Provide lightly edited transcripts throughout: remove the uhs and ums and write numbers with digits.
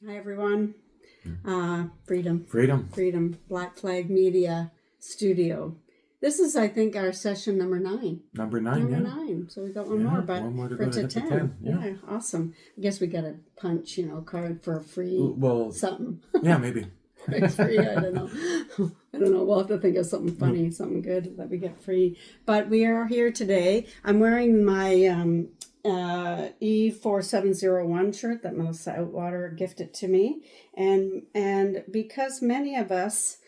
Hi, everyone. Freedom. Freedom. Freedom. Black Flag Media Studio. This is, I think, our session number 9. Number 9, Number yeah. 9. So we got one more, but one more to for go to to hit 10. the 10. Yeah. Awesome. I guess we got a punch, card for free something. Yeah, maybe. Free, I don't know. I don't know. We'll have to think of something funny, something good that we get free. But we are here today. I'm wearing my E4701 shirt that Melissa Outwater gifted to me. And because many of us,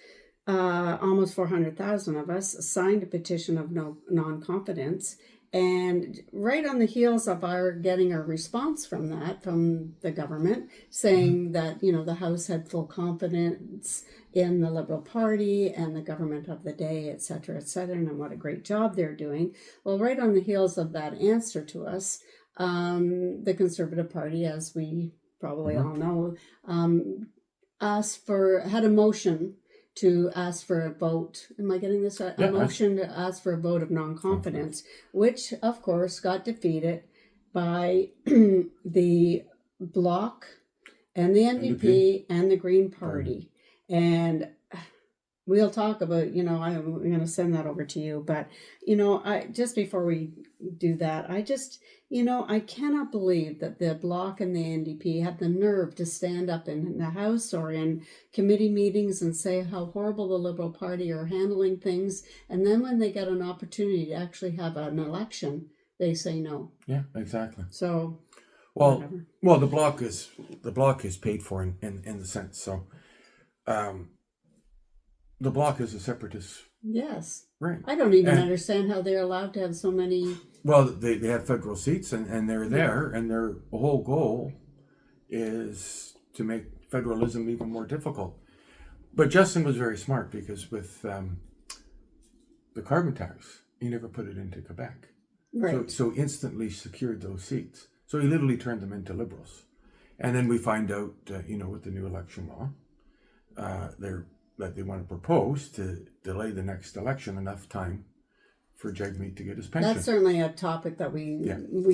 almost 400,000 of us, signed a petition of non-confidence. And right on the heels of our getting a response from the government, saying that, the House had full confidence in the Liberal Party and the government of the day, et cetera, and what a great job they're doing. Well, right on the heels of that answer to us, the Conservative Party, as we probably all know, had a motion to ask for a vote. Am I getting this right? Yeah, a motion to ask for a vote of non-confidence, which, of course, got defeated by the Bloc and the NDP and the Green Party. And we'll talk about, I'm going to send that over to you. But, just before we do that, I cannot believe that the Bloc and the NDP have the nerve to stand up in the House or in committee meetings and say how horrible the Liberal Party are handling things. And then when they get an opportunity to actually have an election, they say no. Yeah, exactly. So, well, the Bloc is paid for in the sense. So, the Bloc is a separatist. Yes. Right. I don't even understand how they're allowed to have so many. Well, they have federal seats and they're there, and their whole goal is to make federalism even more difficult. But Justin was very smart because with the carbon tax, he never put it into Quebec. Right. So instantly secured those seats. So he literally turned them into Liberals. And then we find out, with the new election law, that they want to propose to delay the next election enough time for Jagmeet to get his pension. That's certainly a topic that we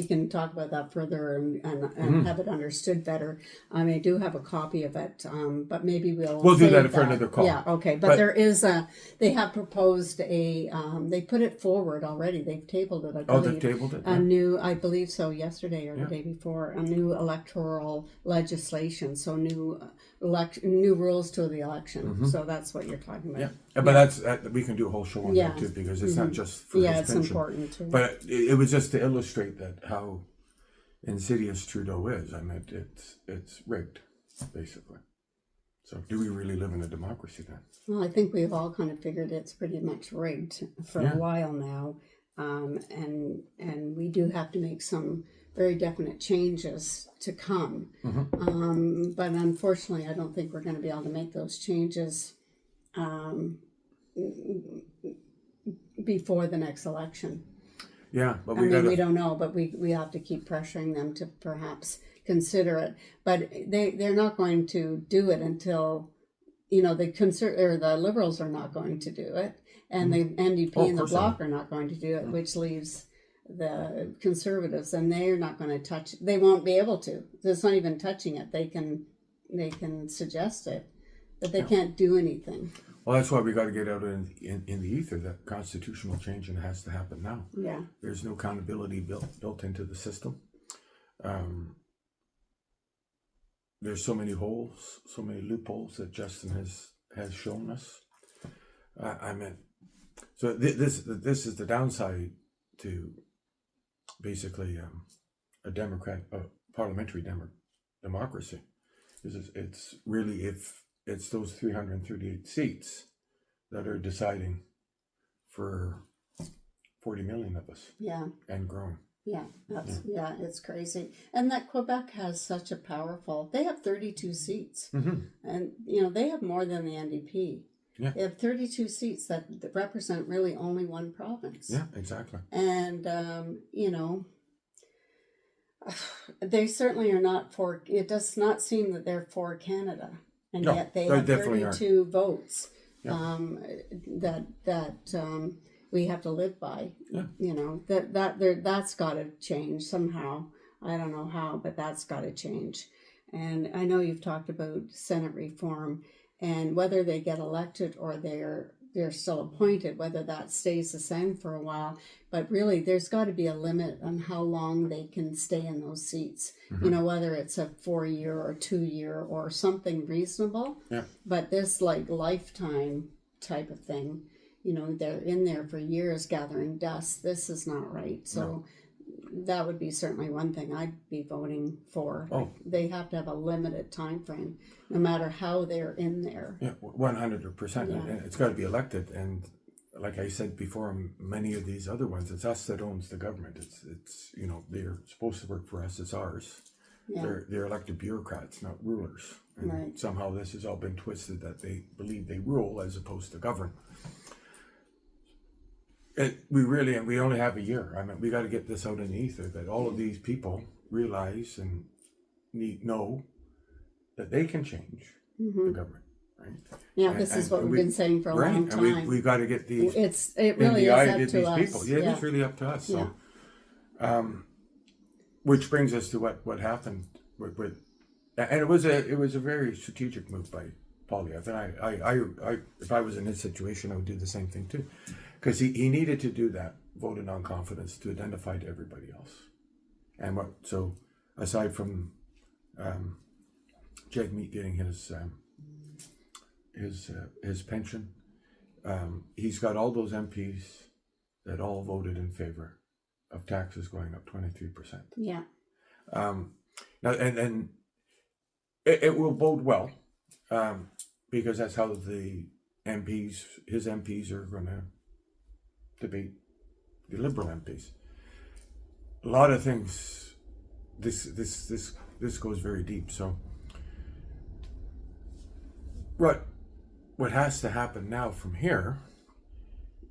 can talk about that further and have it understood better. I do have a copy of it, but maybe we'll do that for another call. Yeah, okay. But there is they have proposed they put it forward already. They've tabled it, I believe. Oh, they've tabled it? A new, I believe so, yesterday or the day before, a new electoral legislation, so new rules to the election. So that's what you're talking about. Yeah, but we can do a whole show on that too, because it's not just for his it's pension. Important too. But it was just to illustrate that how insidious Trudeau is. It's rigged, basically. So do we really live in a democracy then? Well, I think we've all kind of figured it's pretty much rigged for a while now. And we do have to make some very definite changes to come. But unfortunately, I don't think we're going to be able to make those changes before the next election. Yeah, but we don't know, but we have to keep pressuring them to perhaps consider it. But they're not going to do it until, the Liberals are not going to do it, and the NDP and the Bloc are not going to do it, which leaves the Conservatives, and they're not going to touch. They won't be able to. It's not even touching it. They can suggest it, but they can't do anything. Well, that's why we got to get out in the ether that constitutional change has to happen now. Yeah. There's no accountability built into the system. There's so many holes, so many loopholes that Justin has shown us. So this is the downside to basically a parliamentary democracy. It's really if it's those 338 seats that are deciding for 40 million of us. Yeah. And growing. Yeah, it's crazy. And that Quebec has such a powerful, they have 32 seats. And, they have more than the NDP. Yeah. They have 32 seats that represent really only one province. Yeah, exactly. And, they certainly are not for, it does not seem that they're for Canada. And yet they have 32 votes that we have to live by. That's got to change somehow. I don't know how, but that's got to change. And I know you've talked about Senate reform and whether they get elected or they're still appointed, whether that stays the same for a while. But really, there's got to be a limit on how long they can stay in those seats. You know, whether it's a 4-year or 2-year or something reasonable. Yeah. But this like lifetime type of thing, you know, they're in there for years gathering dust. This is not right. So that would be certainly one thing I'd be voting for. Oh. They have to have a limited time frame, no matter how they're in there. Yeah, 100%. Yeah. And it's got to be elected. And like I said before, many of these other ones, it's us that owns the government. It's you know, they're supposed to work for us. It's ours. Yeah. They're elected bureaucrats, not rulers. And Right. somehow this has all been twisted that they believe they rule as opposed to govern. We only have a year. I mean, we got to get this out in the ether that all of these people realize and know that they can change the government, right? Yeah, this is what we've been saying for a long time. And we got to get these. It really is up to these us. people. Yeah, it is really up to us. So, which brings us to what happened with and it was a very strategic move by Poilievre. And I if I was in his situation, I would do the same thing too, because he needed to do that vote of non-confidence to identify to everybody else. And so aside from Jagmeet getting his pension, he's got all those MPs that all voted in favor of taxes going up 23%. Yeah. Now and it will bode well, because that's how his MPs are going to debate the Liberal MPs. A lot of things. This goes very deep. So what has to happen now from here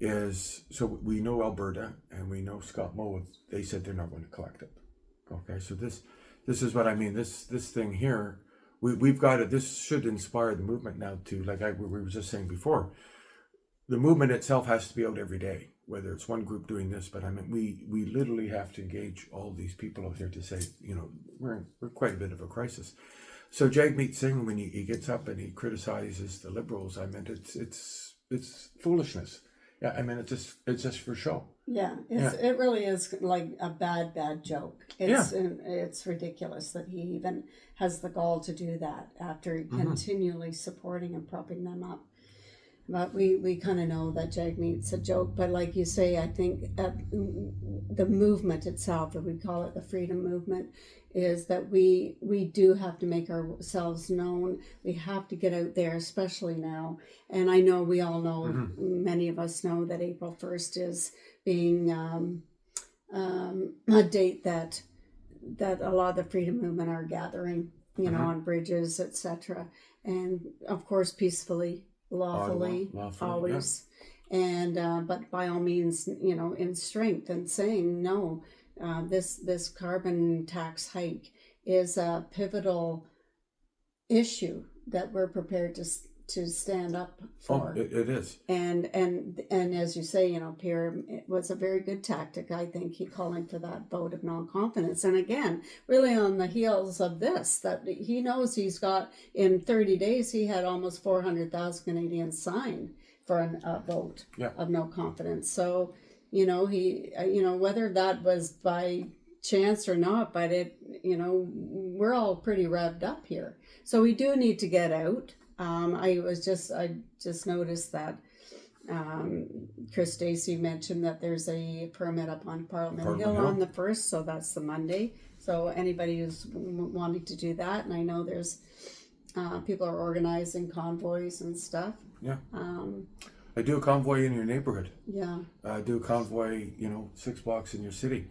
is, so we know Alberta and we know Scott Moe, they said they're not going to collect it. Okay, so this is what I mean. This thing here, we've got to. This should inspire the movement now to, like we were just saying before. The movement itself has to be out every day, whether it's one group doing this. But I mean, we literally have to engage all these people out here to say, you know, we're quite a bit of a crisis. So Jagmeet Singh, when he gets up and he criticizes the Liberals, I mean, it's foolishness. Yeah, I mean, it's just for show. Yeah, it really is like a bad joke. It's ridiculous that he even has the gall to do that after continually supporting and propping them up. But we kind of know that Jagmeet's a joke. But like you say, I think the movement itself, that we call it the freedom movement, is that we do have to make ourselves known. We have to get out there, especially now. And I know we all know, many of us know that April 1st is being a date that a lot of the freedom movement are gathering, you know, on bridges, etc. And of course, peacefully. Lawfully, always, yeah. And but by all means, you know, in strength, and saying no, this carbon tax hike is a pivotal issue that we're prepared to stand up for. Oh, it is. And as you say, you know, Pierre, it was a very good tactic. I think he calling for that vote of non-confidence. And again, really on the heels of this, that he knows he's got, in 30 days, he had almost 400,000 Canadians sign for a vote of no confidence. So, you know, whether that was by chance or not, but we're all pretty revved up here. So we do need to get out. I just noticed that Chris Stacey mentioned that there's a permit up on Parliament Hill on the 1st, so that's the Monday. So anybody who's wanting to do that, and I know there's people are organizing convoys and stuff. Yeah. I do a convoy in your neighborhood. Yeah. I do a convoy, 6 blocks in your city.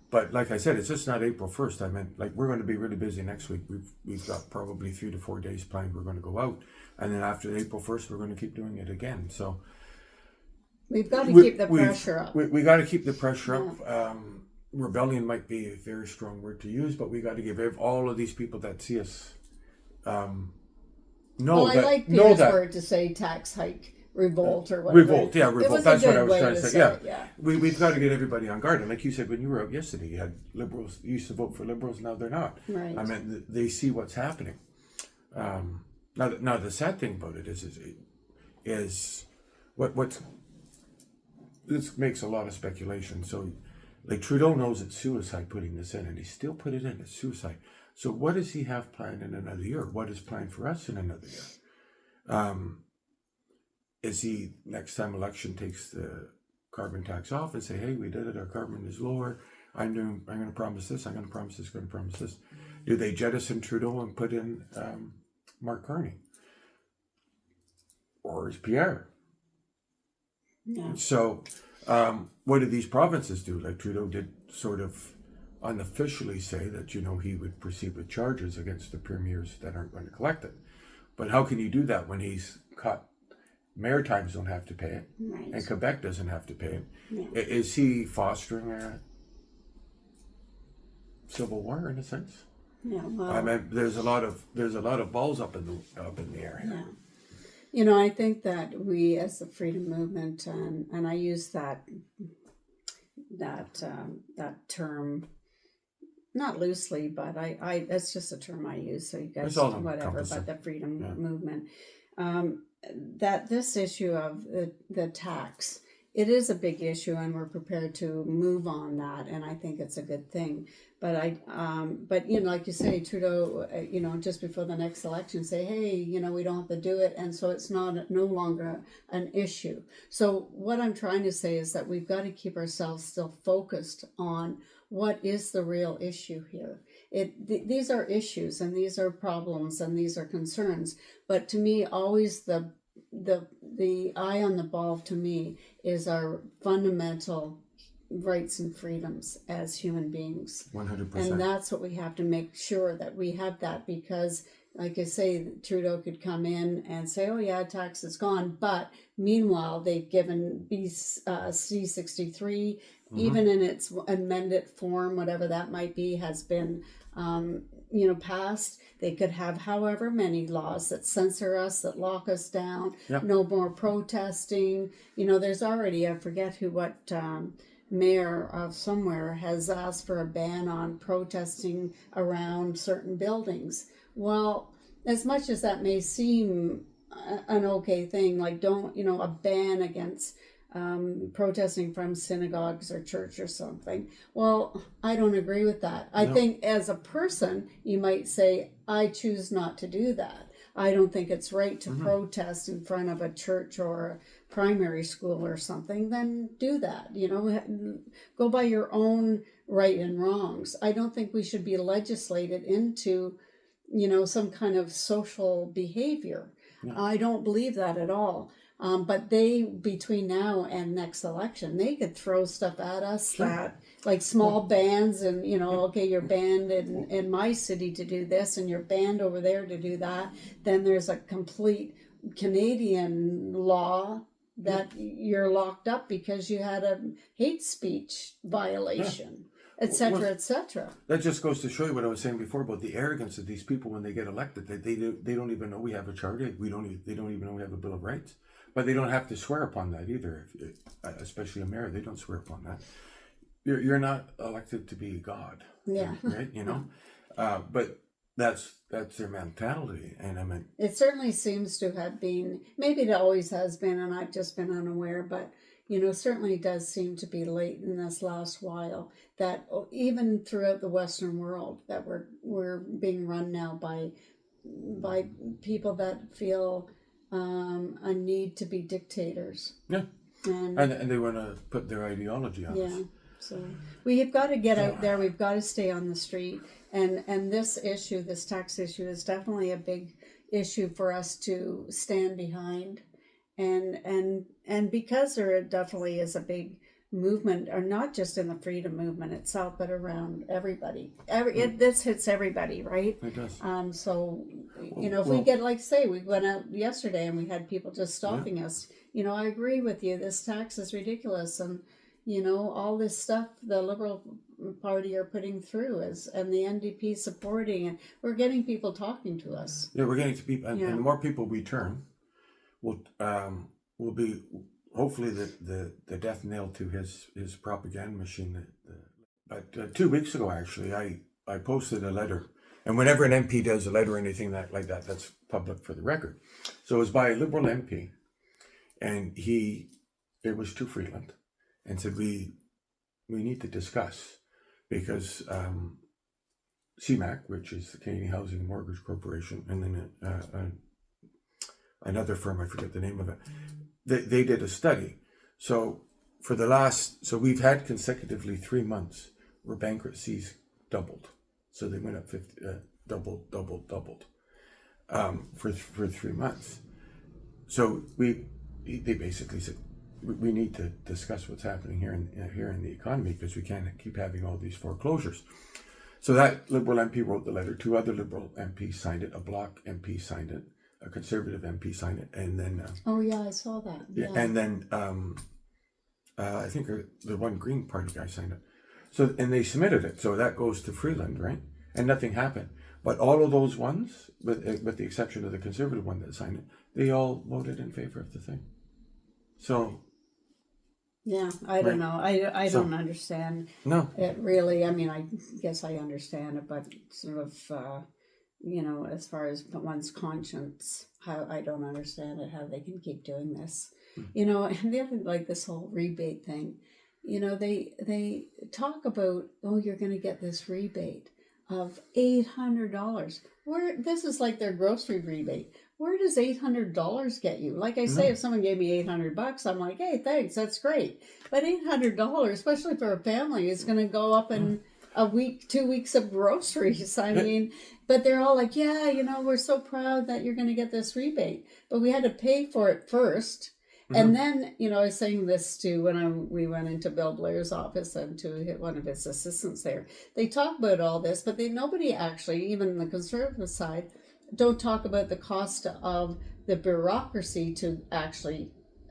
But like I said, it's just not April 1st. I meant, like, we're going to be really busy next week. We've got probably 3 to 4 days planned. We're going to go out. And then after April 1st, we're going to keep doing it again. So we've got to keep the pressure up. We got to keep the pressure up. Rebellion might be a very strong word to use, but we got to give all of these people that see us I like Peter's word to say tax hike. revolt or whatever. Revolt, yeah, revolt. It was That's a what I good was way trying to say. Yeah. yeah. We've got to get everybody on guard. And like you said, when you were out yesterday, you had liberals, you used to vote for liberals, now they're not. Right. I mean, they see what's happening. Now the sad thing about it is what's this makes a lot of speculation. So, like Trudeau knows it's suicide putting this in, and he still put it in. It's suicide. So, what does he have planned in another year? What is planned for us in another year? Is he next time election takes the carbon tax off and say, "Hey, we did it. Our carbon is lower. I'm going to promise this. I'm going to promise this. Going to promise this." Do they jettison Trudeau and put in Mark Carney, or is Pierre? Yeah. So, what do these provinces do? Like Trudeau did sort of unofficially say that, he would proceed with charges against the premiers that aren't going to collect it. But how can you do that when he's caught? Maritimes don't have to pay it, Right. and Quebec doesn't have to pay it. Yeah. Is he fostering a civil war in a sense? Yeah. Well, I mean, there's a lot of balls up in the air. yeah. I think that we, as the freedom movement, and I use that term not loosely, but I that's just a term I use. So you guys, whatever, but the freedom movement, that this issue of the tax, it is a big issue, and we're prepared to move on that, and I think it's a good thing. But but like you say, Trudeau, just before the next election, say, hey, we don't have to do it, and so it's no longer an issue. So what I'm trying to say is that we've got to keep ourselves still focused on what is the real issue here. These are issues, and these are problems, and these are concerns. But to me, always the eye on the ball to me is our fundamental rights and freedoms as human beings. 100%. And that's what we have to make sure that we have that, because like I say, Trudeau could come in and say, oh yeah, tax is gone. But meanwhile, they've given C-63, even in its amended form, whatever that might be, has been passed. They could have however many laws that censor us, that lock us down, no more protesting. There's already, I forget what mayor of somewhere has asked for a ban on protesting around certain buildings. Well, as much as that may seem an okay thing, like a ban against protesting from synagogues or church or something. Well, I don't agree with that. I think as a person, you might say, I choose not to do that. I don't think it's right to protest in front of a church or a primary school or something. Then do that. Go by your own right and wrongs. I don't think we should be legislated into, some kind of social behavior. Yeah. I don't believe that at all. But between now and next election, they could throw stuff at us that, like small bans, and okay, you're banned in my city to do this, and you're banned over there to do that. Then there's a complete Canadian law that you're locked up because you had a hate speech violation, etc., etc. That just goes to show you what I was saying before about the arrogance of these people when they get elected. That they don't even know we have a charter. They don't even know we have a Bill of Rights. But they don't have to swear upon that either, especially a mayor. They don't swear upon that. You're not elected to be God, right? But that's their mentality, and I mean, it certainly seems to have been. Maybe it always has been, and I've just been unaware. But certainly does seem to be late in this last while that even throughout the Western world that we're being run now by people that feel a need to be dictators. Yeah. And they want to put their ideology on us. Yeah. So we've got to get out there. We've got to stay on the street. And this issue, this tax issue, is definitely a big issue for us to stand behind. And because there definitely is a big movement, or not just in the freedom movement itself, but around everybody. This hits everybody, right? It does. So, if we get, like, say, we went out yesterday and we had people just stopping us, I agree with you, this tax is ridiculous, and, all this stuff the Liberal Party are putting through and the NDP supporting, and we're getting people talking to us. Yeah, we're getting to people, and the more people we turn, well, will be hopefully the death nail to his propaganda machine. But 2 weeks ago, actually, I posted a letter. And whenever an MP does a letter or anything like that, that's public for the record. So it was by a Liberal MP. And it was to Freeland, and said, we need to discuss, because CMAC, which is the Canadian Housing and Mortgage Corporation, and then another firm, I forget the name of it, they did a study. So we've had consecutively 3 months where bankruptcies doubled. So they went up 50, doubled for 3 months. So they basically said, we need to discuss what's happening here in the economy, because we can't keep having all these foreclosures. So that Liberal MP wrote the letter. 2 other Liberal MPs signed it. A Bloc MP signed it. A Conservative MP signed it, and then. Oh yeah, I saw that. Yeah. And then I think the one Green Party guy signed it. So, and they submitted it. So that goes to Freeland, right? And nothing happened. But all of those ones, with the exception of the Conservative one that signed it, they all voted in favor of the thing. So. Yeah, I don't know. I don't understand. No. It really, I mean, I guess I understand it, but sort of, as far as one's conscience, how I don't understand it, how they can keep doing this. And the other, like this whole rebate thing, they talk about, oh, you're going to get this rebate of $800. This is like their grocery rebate. Where does $800 get you? Like I say, if someone gave me $800, I'm like, hey, thanks, that's great. But $800, especially for a family, is going to go up in a week, 2 weeks of groceries. I mean, but they're all like, yeah, we're so proud that you're going to get this rebate. But we had to pay for it first. And then, I was saying this to when we went into Bill Blair's office and to one of his assistants there. They talk about all this, but nobody actually, even the Conservative side, don't talk about the cost of the bureaucracy to actually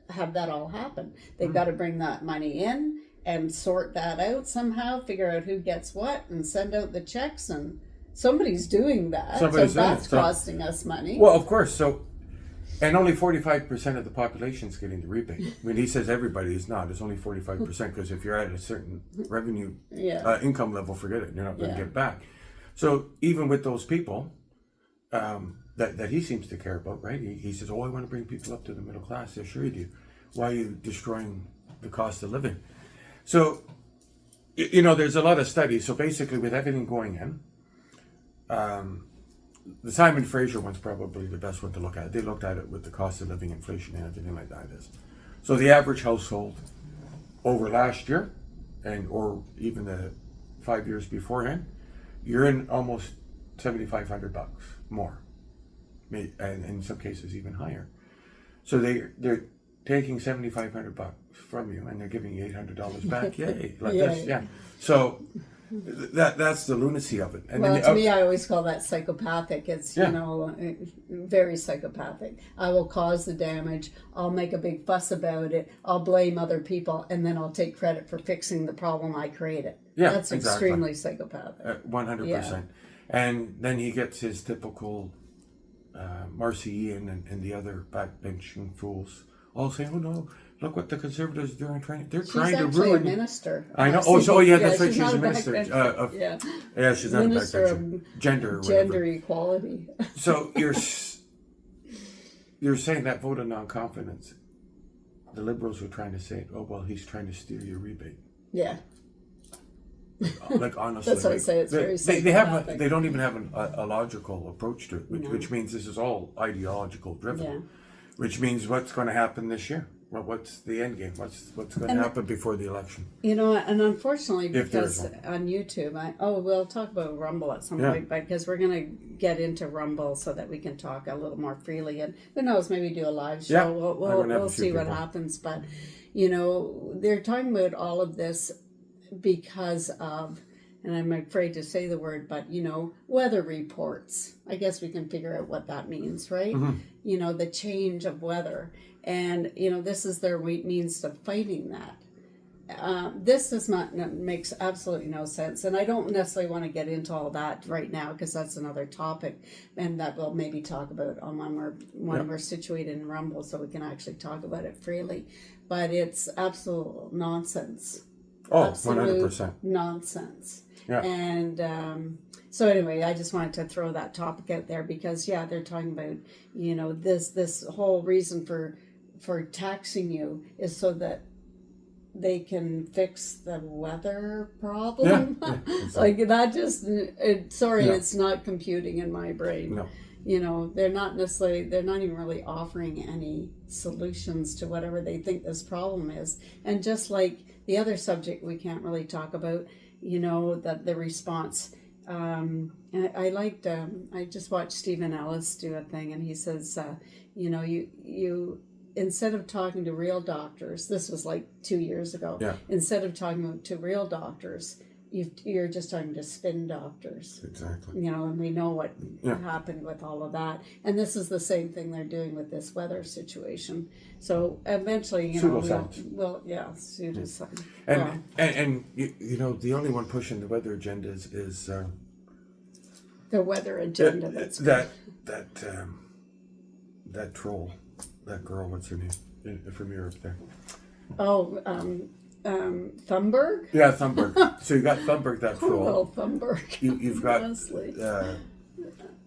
have that all happen. They've got to bring that money in and sort that out somehow, figure out who gets what, and send out the checks, and somebody's doing that. So that's costing us money. Well, of course. So, and only 45% of the population is getting the rebate. I mean, he says everybody is not. It's only 45%, because if you're at a certain revenue income level, forget it. You're not going to get back. So even with those people, that he seems to care about, right? He says, oh, I want to bring people up to the middle class. Yeah, sure you do. Why are you destroying the cost of living? So, there's a lot of studies. So basically, with everything going in, the Simon Fraser one's probably the best one to look at. They looked at it with the cost of living, inflation, and everything like that is. So the average household over last year, or even the 5 years beforehand, you're in almost $7,500 more, and in some cases even higher. So they're taking $7,500 from you, and they're giving you $800 back. Yay! This, yeah. So that's the lunacy of it. And well, to me, I always call that psychopathic. It's very psychopathic. I will cause the damage. I'll make a big fuss about it. I'll blame other people, and then I'll take credit for fixing the problem I created. Yeah, that's extremely psychopathic. 100%. And then he gets his typical Marcy Ian and the other backbenching fools all saying, oh no, look what the Conservatives are doing. They're trying to ruin. She's actually a minister. I know. That's right. She's a minister. She's not minister a backbencher. Gender equality. So you're saying that vote of non-confidence, the Liberals were trying to say, oh, well, he's trying to steal your rebate. Yeah. Like, honestly. That's what I say. It's very psychopathic. They don't even have a logical approach to it, which means this is all ideological driven. Yeah. Which means what's going to happen this year? What's the end game? What's going to happen before the election? And unfortunately, because on YouTube, we'll talk about Rumble at some point, because we're going to get into Rumble so that we can talk a little more freely. And who knows, maybe do a live show. Yeah. We'll see what happens. But, they're talking about all of this because of, and I'm afraid to say the word, but, weather reports. I guess we can figure out what that means, right? Mm-hmm. The change of weather. And, this is their means of fighting that. this does not makes absolutely no sense, and I don't necessarily want to get into all that right now because that's another topic, and that we'll maybe talk about on when we're situated in Rumble, so we can actually talk about it freely. But it's absolute nonsense. Oh, Absolute 100%. nonsense. Yeah. And so anyway, I just wanted to throw that topic out there because they're talking about this whole reason for taxing you is so that they can fix the weather problem. Yeah, exactly. Like that just it's not computing in my brain. No. They're not even really offering any solutions to whatever they think this problem is. And just like the other subject we can't really talk about, that the response. I liked. I just watched Stephen Ellis do a thing, and he says, you instead of talking to real doctors, this was like 2 years ago. Yeah. Instead of talking to real doctors, you're just talking to spin doctors. Exactly. And we know what happened with all of that. And this is the same thing they're doing with this weather situation. So eventually, Pseudoscience. pseudoscience. And the only one pushing the weather agenda is the weather agenda. That troll, that girl. What's her name from Europe there? Oh, Thunberg? Yeah, Thunberg. So you got Thunberg, that troll. Oh, Thunberg. You've got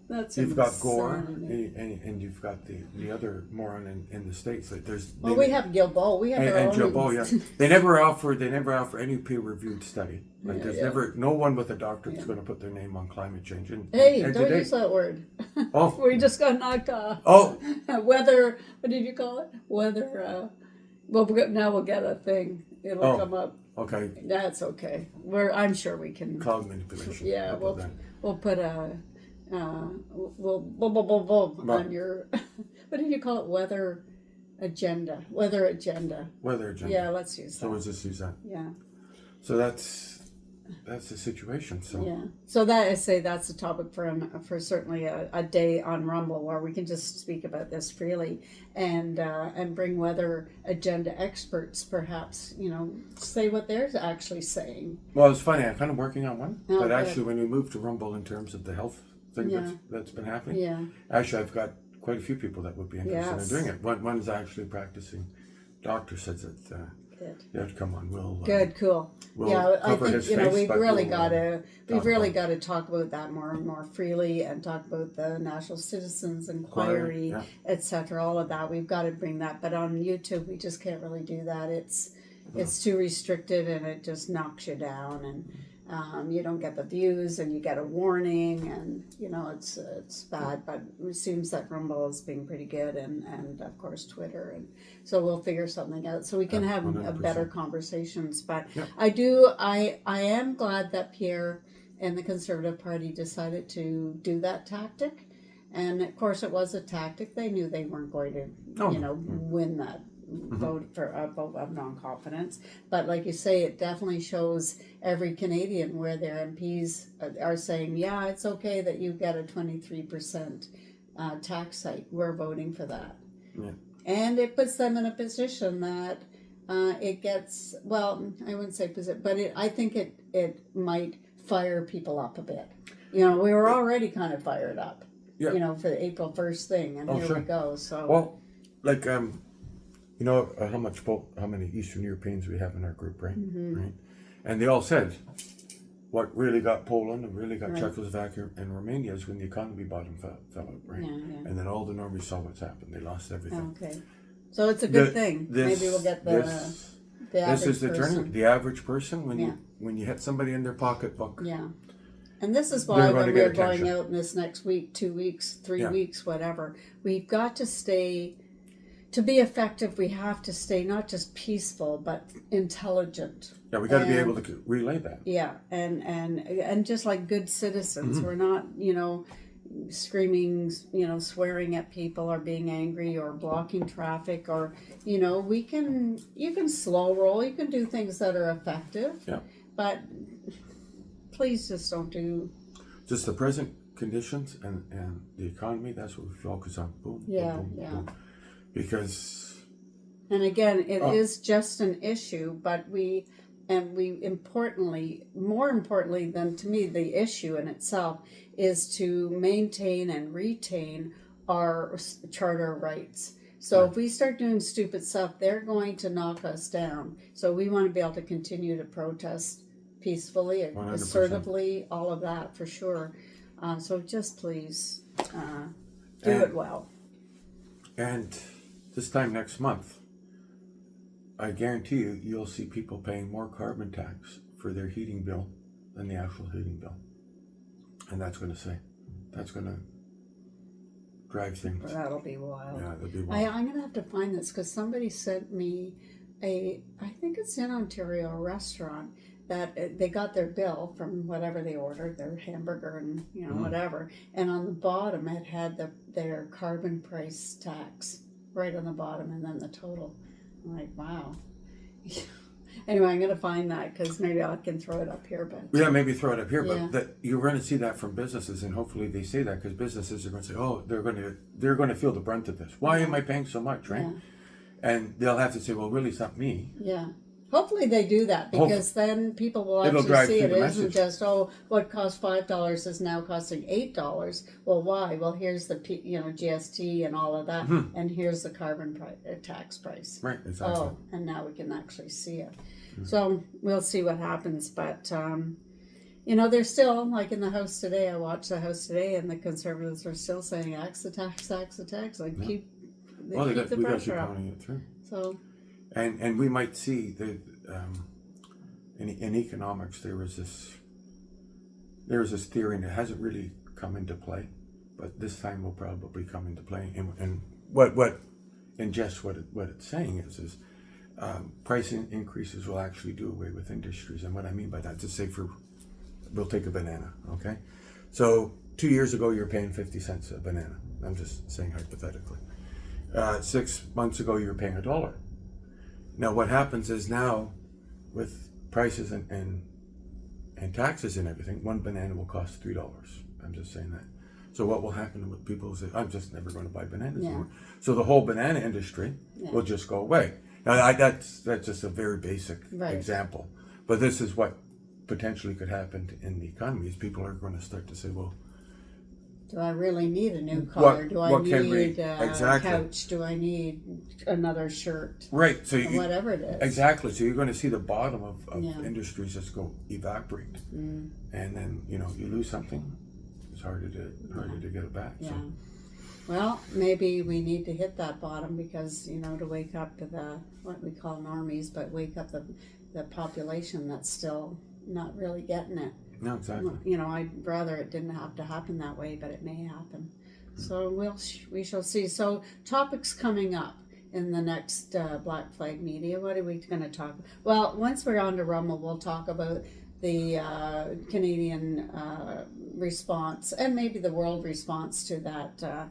That's you've got Gore, insanity. and you've got the other moron in the States. Like We have Gilboa. We have our and own. Gilboa. Yeah, they never offer any peer reviewed study. Like there's never no one with a doctorate is going to put their name on climate change. And Don't use that word. Oh, We just got knocked off. oh, Weather. What did you call it? Weather. Now we'll get a thing. It'll come up. okay. That's okay. I'm sure we can. Cloud manipulation. Yeah, How about that? we'll put a. We'll on your. What did you call it? Weather agenda. Weather agenda. Weather agenda. Yeah, let's use that. So let's just use that. Yeah. So that's the situation. So Yeah. So that's the topic for certainly a day on Rumble where we can just speak about this freely and bring weather agenda experts, perhaps, say what they're actually saying. Well, it's funny. I'm kind of working on one, Oh, but good. actually, when we moved to Rumble in terms of the health thing that's been happening, Yeah. actually, I've got quite a few people that would be interested Yes. in doing it. One's actually practicing. Doctor says that. Good. Yeah, come on, we'll. Good, cool. We'll I cover think his face, we've but really we'll, got to about it. talk about that more and more freely and talk about the National Citizens Inquiry, Yeah. etc. All of that we've got to bring that, but on YouTube we just can't really do that. It's too restricted and it just knocks you down and you don't get the views and you get a warning and it's bad. But it seems that Rumble is being pretty good and of course Twitter, and so we'll figure something out so we can have 100%. better conversations. But Yep. I am glad that Pierre and the Conservative Party decided to do that tactic, and of course it was a tactic. They knew they weren't going to win that vote for a vote of non-confidence, but like you say, it definitely shows every Canadian where their MPs are saying, yeah, it's okay that you get a 23% tax hike. We're voting for that. Yeah. And it puts them in a position that it gets, well, I wouldn't say position, but I think it might fire people up a bit. We were already kind of fired up, for the April 1st thing, and here sure. we go. So, Well, like how many Eastern Europeans we have in our group, right? Mm-hmm. Right, and they all said what really got Poland and really got Czechoslovakia and Romania is when the economy bottom fell out, right? Yeah. And then all the normies saw what's happened. They lost everything. Okay. So it's a good thing. Maybe we'll get the average This is the person. turning. The average person, when you hit somebody in their pocketbook. Yeah. And this is why when we're going attention. out in this next week, 2 weeks, 3 Yeah. weeks, whatever, we've got to stay, to be effective, we have to stay not just peaceful, but intelligent. Yeah, we got to be able to relay that. Yeah, and just like good citizens, Mm-hmm. we're not, screaming, swearing at people or being angry or blocking traffic or, you can slow roll, you can do things that are effective. Yeah. But please just don't do. Just the present conditions and the economy, that's what we focus on. Boom, Yeah, boom, boom, yeah. boom. Because And again, it Oh. is just an issue, but we importantly, more importantly than to me, the issue in itself is to maintain and retain our charter rights. So Right. if we start doing stupid stuff, they're going to knock us down. So we want to be able to continue to protest peacefully, 100%. assertively, all of that for sure. So just please do And- it well. And this time next month, I guarantee you, you'll see people paying more carbon tax for their heating bill than the actual heating bill. And that's going to drive things. That'll be wild. Yeah, that'll be wild. I'm gonna have to find this because somebody sent me I think it's in Ontario, a restaurant that they got their bill from whatever they ordered, their hamburger and whatever, and on the bottom it had their carbon price tax right on the bottom, and then the total. I'm like, wow. Anyway, I'm gonna find that because maybe I can throw it up here, but Yeah, maybe throw it up here, Yeah. but that you're going to see that from businesses, and hopefully they say that because businesses are going to say, "Oh, they're going to feel the brunt of this. Why am I paying so much?" Right? Yeah. And they'll have to say, "Well, really, it's not me." yeah. Hopefully they do that because then people will It'll actually drive see through it the isn't message. just what cost $5 is now costing $8. Well, why? Well, here's the GST and all of that, and here's the carbon tax price. Right? Exactly. Oh, and now we can actually see it. So we'll see what happens, but they're still like in the House today. I watched the House today, and the Conservatives are still saying axe the tax, like keep Well, we keep got the to keep pressure up. pounding it through. So And we might see that in economics there was this theory, and it hasn't really come into play, but this time will probably come into play. And what it's saying is price increases will actually do away with industries. And what I mean by that, just say we'll take a banana, okay? So 2 years ago you were paying 50 cents a banana. I'm just saying hypothetically. 6 months ago you were paying $1. Now what happens is now with prices and taxes and everything, one banana will cost $3. I'm just saying that. So what will happen with people who say, I'm just never going to buy bananas anymore. So the whole banana industry will just go away. Now that's just a very basic example. But this is what potentially could happen in the economy is people are going to start to say, well, do I really need a new car? Do I need a exactly. couch? Do I need another shirt? Right. So whatever it is. Exactly. So you're going to see the bottom of industries just go evaporate, and then you lose something. It's harder to get it back. Yeah. So. Well, maybe we need to hit that bottom because to wake up to the what we call normies, but wake up the population that's still not really getting it. No, exactly. I'd rather it didn't have to happen that way, but it may happen. So we shall see. So topics coming up in the next Black Flag Media. What are we going to talk? Well, once we're on to Rumble, we'll talk about the Canadian response and maybe the world response to that.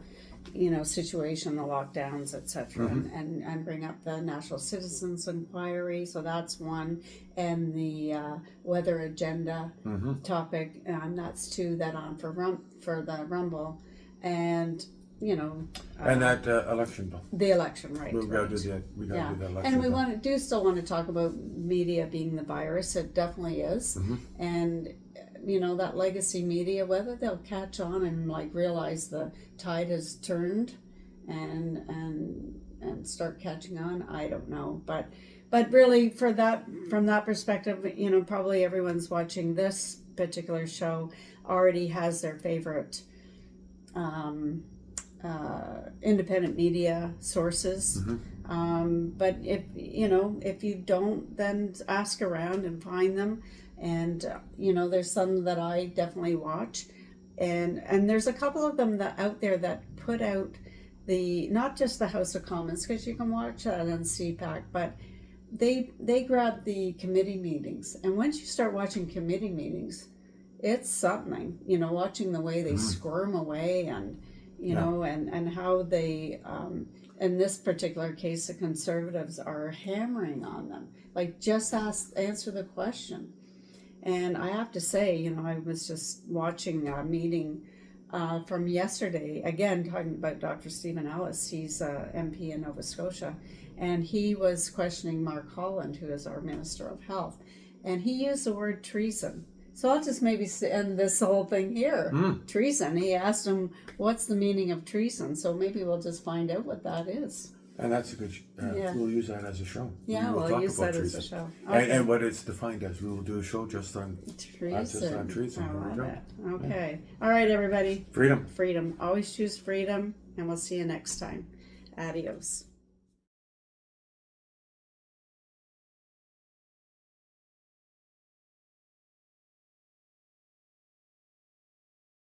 Situation, the lockdowns, etc., and bring up the National Citizens Inquiry. So that's one, and the weather agenda topic, and that's two that on for the Rumble, and and that election bill. the election, right? We got to do that. We got to do that election. And we bill. still want to talk about media being the virus. It definitely is, and. That legacy media, whether they'll catch on and realize the tide has turned and start catching on, I don't know. But really from that perspective, probably everyone's watching this particular show already has their favorite independent media sources. But if you don't, then ask around and find them. And there's some that I definitely watch, and there's a couple of them that out there that put out not just the House of Commons, because you can watch that on CPAC, but they grab the committee meetings, and once you start watching committee meetings, it's something. Watching the way they squirm away, and and how they in this particular case the Conservatives are hammering on them, just answer the question. And I have to say, I was just watching a meeting from yesterday, again talking about Dr. Stephen Ellis. He's a MP in Nova Scotia, and he was questioning Mark Holland, who is our Minister of Health, and he used the word treason. So I'll just maybe end this whole thing here. Treason. He asked him, what's the meaning of treason? So maybe we'll just find out what that is. And that's a good, we'll use that as a show. Yeah, we'll use that as a show. Okay. And what it's defined as. We will do a show just on treason. treason. I love it. Okay. Yeah. All right, everybody. Freedom. Freedom. Always choose freedom, and we'll see you next time. Adios.